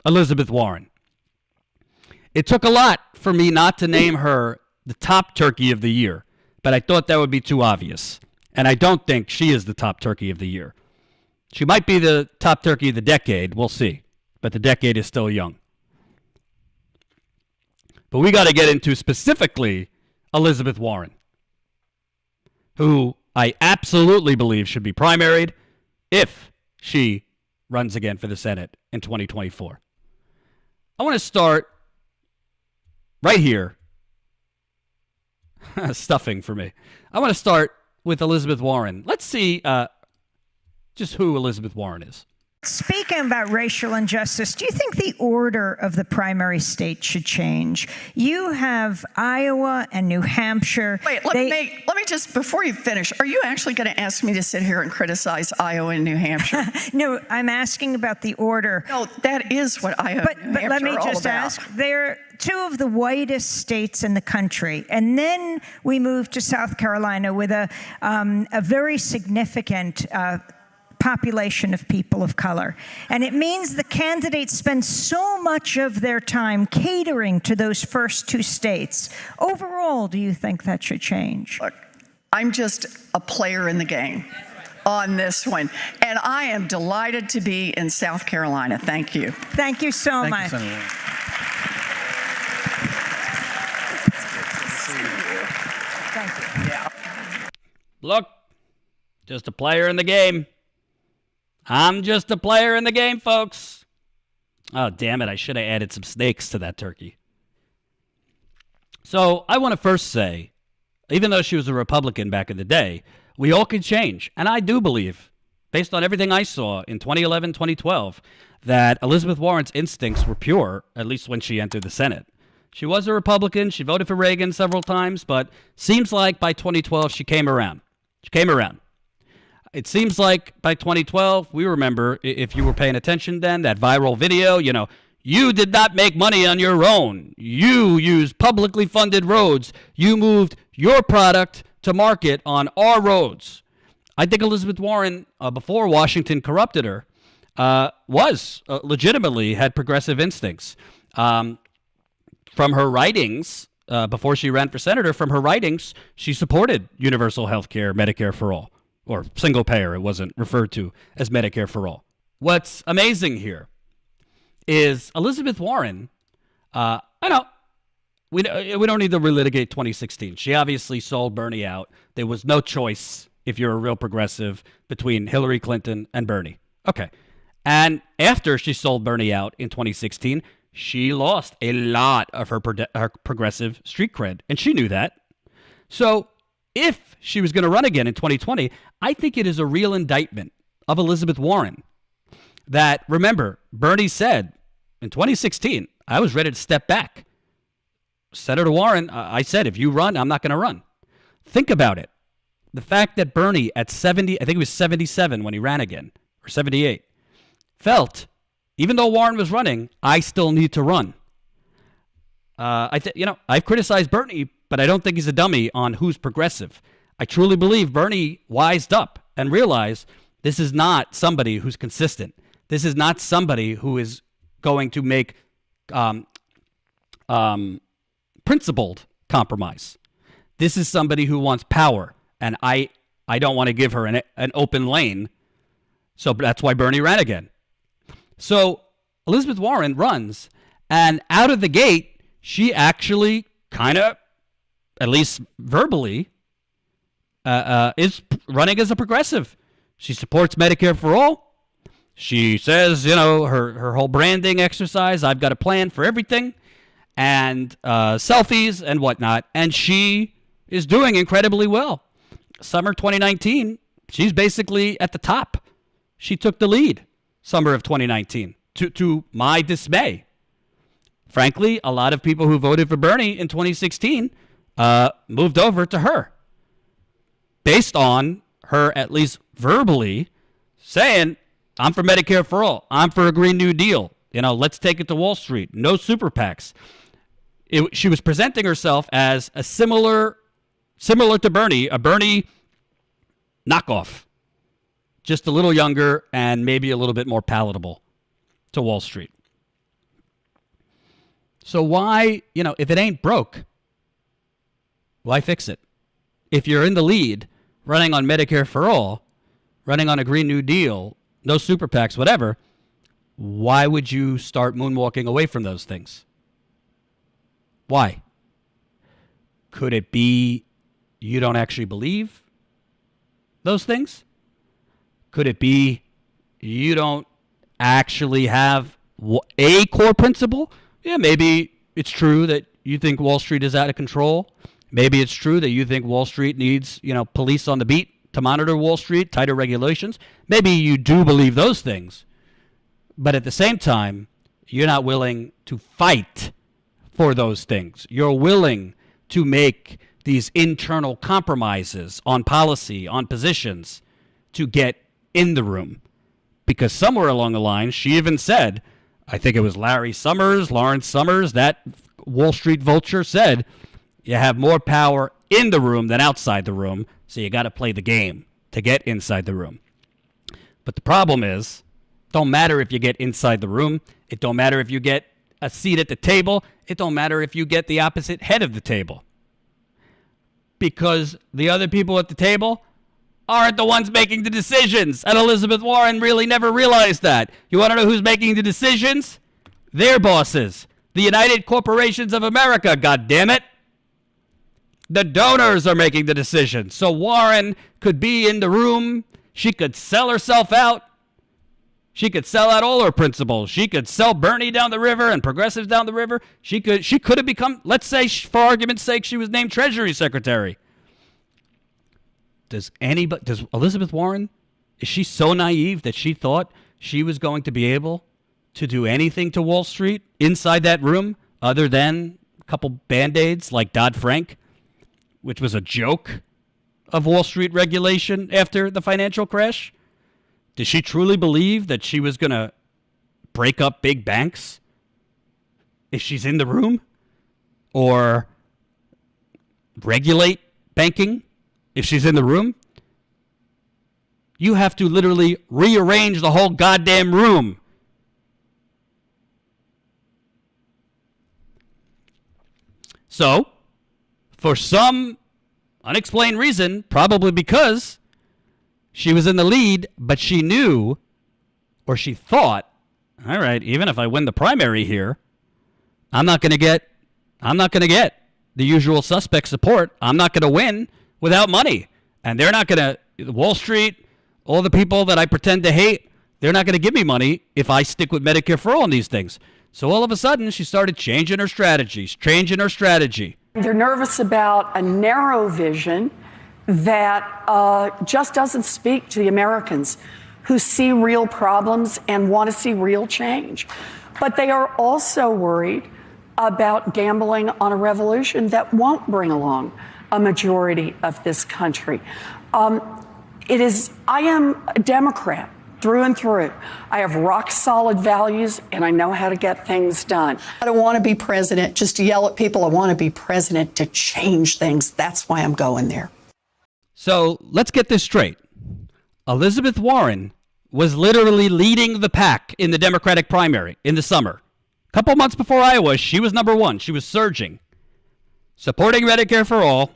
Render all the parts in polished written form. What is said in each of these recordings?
Elizabeth Warren. It took a lot for me not to name her the top turkey of the year, but I thought that would be too obvious. And I don't think she is the top turkey of the year. She might be the top turkey of the decade. We'll see. But the decade is still young. But we got to get into specifically Elizabeth Warren, who I absolutely believe should be primaried if she runs again for the Senate in 2024. I want to start right here. Stuffing for me. I want to start with Elizabeth Warren. Let's see just who Elizabeth Warren is. Speaking about racial injustice, do you think the order of the primary states should change? You have Iowa and New Hampshire. Wait, let me just, before you finish, are you actually going to ask me to sit here and criticize Iowa and New Hampshire? No, I'm asking about the order. No, that is what Iowa and New Hampshire let me are all just about. ask, they're two of the whitest states in the country. And then we move to South Carolina with a very significant population of people of color. And it means the candidates spend so much of their time catering to those first two states. Overall, do you think that should change? Look, I'm just a player in the game on this one. And I am delighted to be in South Carolina. Thank you. Thank you so much. Thank you, Senator. Thank you. Yeah. Look, just a player in the game. I'm just a player in the game, folks. Oh, damn it. I should have added some snakes to that turkey. So I want to first say, even though she was a Republican back in the day, we all can change. And I do believe, based on everything I saw in 2011, 2012, that Elizabeth Warren's instincts were pure, at least when she entered the Senate. She was a Republican. She voted for Reagan several times, but seems like by 2012 she came around. She came around. It seems like by 2012, we remember, if you were paying attention then, that viral video, you did not make money on your own. You used publicly funded roads. You moved your product to market on our roads. I think Elizabeth Warren, before Washington corrupted her, was legitimately had progressive instincts. From her writings, before she ran for senator, from her writings, she supported universal health care, Medicare for all. Or single payer, it wasn't referred to as Medicare for all. What's amazing here is Elizabeth Warren, I know, we don't need to relitigate 2016. She obviously sold Bernie out. There was no choice, if you're a real progressive, between Hillary Clinton and Bernie. Okay. And after she sold Bernie out in 2016, she lost a lot of her progressive street cred, and she knew that. So if she was going to run again in 2020, I think it is a real indictment of Elizabeth Warren that, remember, Bernie said in 2016, I was ready to step back. Senator Warren, I said, if you run, I'm not going to run. Think about it. The fact that Bernie at 70, I think it was 77 when he ran again, or 78, felt, even though Warren was running, I still need to run. I've criticized Bernie, but I don't think he's a dummy on who's progressive. I truly believe Bernie wised up and realized this is not somebody who's consistent. This is not somebody who is going to make principled compromise. This is somebody who wants power, and I don't want to give her an open lane. So that's why Bernie ran again. So Elizabeth Warren runs, and out of the gate, she actually kind of, at least verbally, is running as a progressive. She supports Medicare for all. She says, her whole branding exercise, I've got a plan for everything, and selfies and whatnot. And she is doing incredibly well. Summer 2019, she's basically at the top. She took the lead summer of 2019, to my dismay. Frankly, a lot of people who voted for Bernie in 2016 moved over to her based on her, at least verbally, saying, I'm for Medicare for all. I'm for a Green New Deal. Let's take it to Wall Street. No super PACs. She was presenting herself as a similar to Bernie, a Bernie knockoff, just a little younger and maybe a little bit more palatable to Wall Street. So why, if it ain't broke, why fix it? If you're in the lead, running on Medicare for all, running on a Green New Deal, no super PACs, whatever, why would you start moonwalking away from those things? Why? Could it be you don't actually believe those things? Could it be you don't actually have a core principle? Yeah, maybe it's true that you think Wall Street is out of control. Maybe it's true that you think Wall Street needs, police on the beat to monitor Wall Street, tighter regulations. Maybe you do believe those things. But at the same time, you're not willing to fight for those things. You're willing to make these internal compromises on policy, on positions, to get in the room. Because somewhere along the line, she even said, I think it was Lawrence Summers, that Wall Street vulture said, you have more power in the room than outside the room, so you got to play the game to get inside the room. But the problem is, don't matter if you get inside the room. It don't matter if you get a seat at the table. It don't matter if you get the opposite head of the table. Because the other people at the table aren't the ones making the decisions. And Elizabeth Warren really never realized that. You want to know who's making the decisions? Their bosses. The United Corporations of America, goddammit. The donors are making the decisions. So Warren could be in the room. She could sell herself out. She could sell out all her principles. She could sell Bernie down the river and progressives down the river. She could have become, let's say, for argument's sake, she was named Treasury Secretary. Does Elizabeth Warren, is she so naive that she thought she was going to be able to do anything to Wall Street inside that room other than a couple Band-Aids like Dodd-Frank, which was a joke of Wall Street regulation after the financial crash? Did she truly believe that she was going to break up big banks if she's in the room? Or regulate banking if she's in the room? You have to literally rearrange the whole goddamn room. So, for some unexplained reason, probably because she was in the lead, but she knew, or she thought, all right, even if I win the primary here, I'm not going to get the usual suspect support. I'm not going to win without money. And they're not going to, Wall Street, all the people that I pretend to hate, they're not going to give me money if I stick with Medicare for all and these things. So all of a sudden, she started changing her strategies, They're nervous about a narrow vision that just doesn't speak to the Americans who see real problems and want to see real change. But they are also worried about gambling on a revolution that won't bring along a majority of this country. I am a Democrat through and through. I have rock solid values and I know how to get things done. I don't want to be president just to yell at people. I want to be president to change things. That's why I'm going there. So let's get this straight. Elizabeth Warren was literally leading the pack in the Democratic primary in the summer. A couple months before Iowa, she was number one. She was surging. Supporting Medicare for all,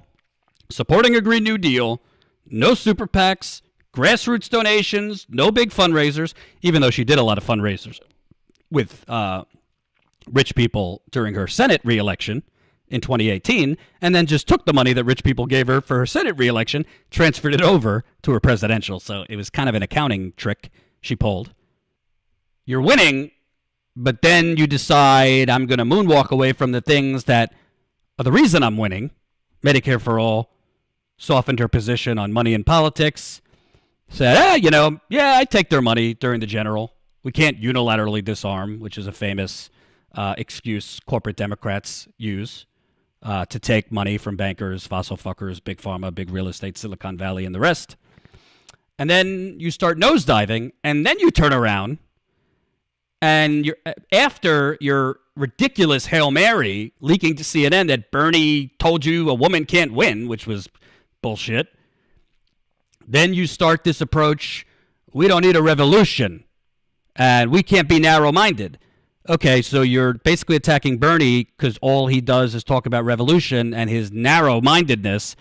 supporting a Green New Deal, no super PACs, grassroots donations, no big fundraisers, even though she did a lot of fundraisers with rich people during her Senate reelection in 2018, and then just took the money that rich people gave her for her Senate reelection, transferred it over to her presidential. So it was kind of an accounting trick she pulled. You're winning, but then you decide I'm going to moonwalk away from the things that are the reason I'm winning. Medicare for all softened her position on money in politics. Said, I take their money during the general. We can't unilaterally disarm, which is a famous excuse corporate Democrats use to take money from bankers, fossil fuckers, big pharma, big real estate, Silicon Valley, and the rest. And then you start nosediving, and then you turn around, and after your ridiculous Hail Mary leaking to CNN that Bernie told you a woman can't win, which was bullshit, then you start this approach, we don't need a revolution, and we can't be narrow-minded. Okay, so you're basically attacking Bernie because all he does is talk about revolution and his narrow-mindedness,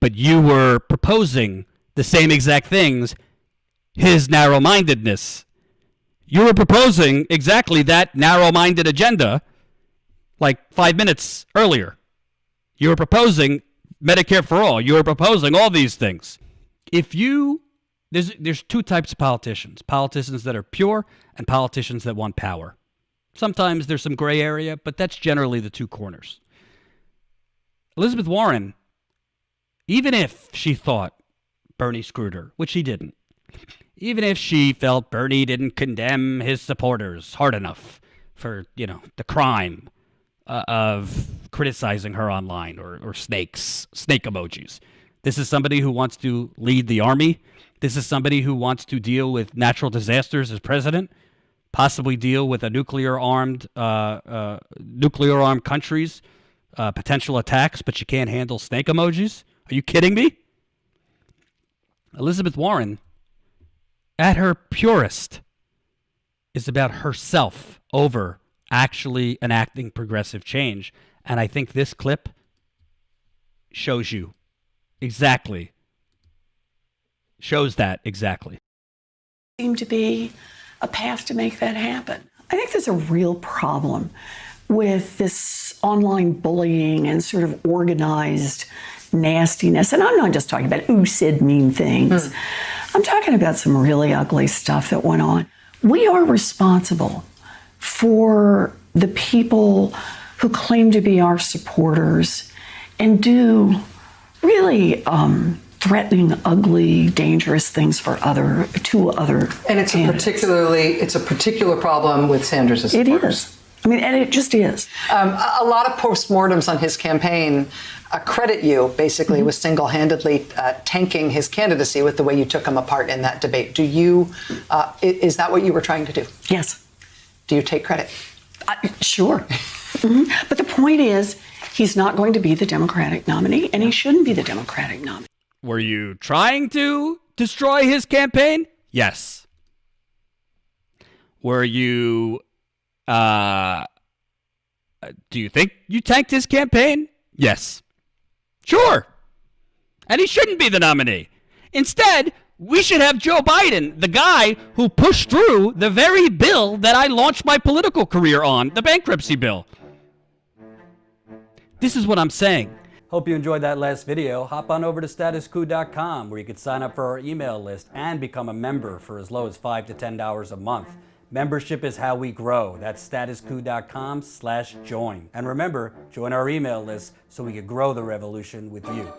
but you were proposing the same exact things, his narrow-mindedness. You were proposing exactly that narrow-minded agenda like 5 minutes earlier. You were proposing Medicare for all. You were proposing all these things. There's two types of politicians that are pure and politicians that want power. Sometimes there's some gray area, but that's generally the two corners. Elizabeth Warren, even if she thought Bernie screwed her, which he didn't, even if she felt Bernie didn't condemn his supporters hard enough for, the crime of criticizing her online or snake emojis. This is somebody who wants to lead the army. This is somebody who wants to deal with natural disasters as president, possibly deal with nuclear-armed countries, potential attacks, but she can't handle snake emojis? Are you kidding me? Elizabeth Warren, at her purest, is about herself over actually enacting progressive change. And I think this clip shows that exactly. Seem to be a path to make that happen. I think there's a real problem with this online bullying and sort of organized nastiness. And I'm not just talking about who said mean things. I'm talking about some really ugly stuff that went on. We are responsible for the people who claim to be our supporters and do really threatening, ugly, dangerous things for other And it's a particular problem with Sanders' supporters. It is. I mean, and it just is. A lot of postmortems on his campaign credit you basically with single-handedly tanking his candidacy with the way you took him apart in that debate. Is that what you were trying to do? Yes. Do you take credit? Sure. But the point is, he's not going to be the Democratic nominee, and he shouldn't be the Democratic nominee. Were you trying to destroy his campaign? Yes. Were you, do you think you tanked his campaign? Yes. Sure. And he shouldn't be the nominee. Instead, we should have Joe Biden, the guy who pushed through the very bill that I launched my political career on, the bankruptcy bill. This is what I'm saying. Hope you enjoyed that last video. Hop on over to statuscoup.com where you can sign up for our email list and become a member for as low as $5 to $10 a month. Membership is how we grow. That's statuscoup.com/join. And remember, join our email list so we can grow the revolution with you.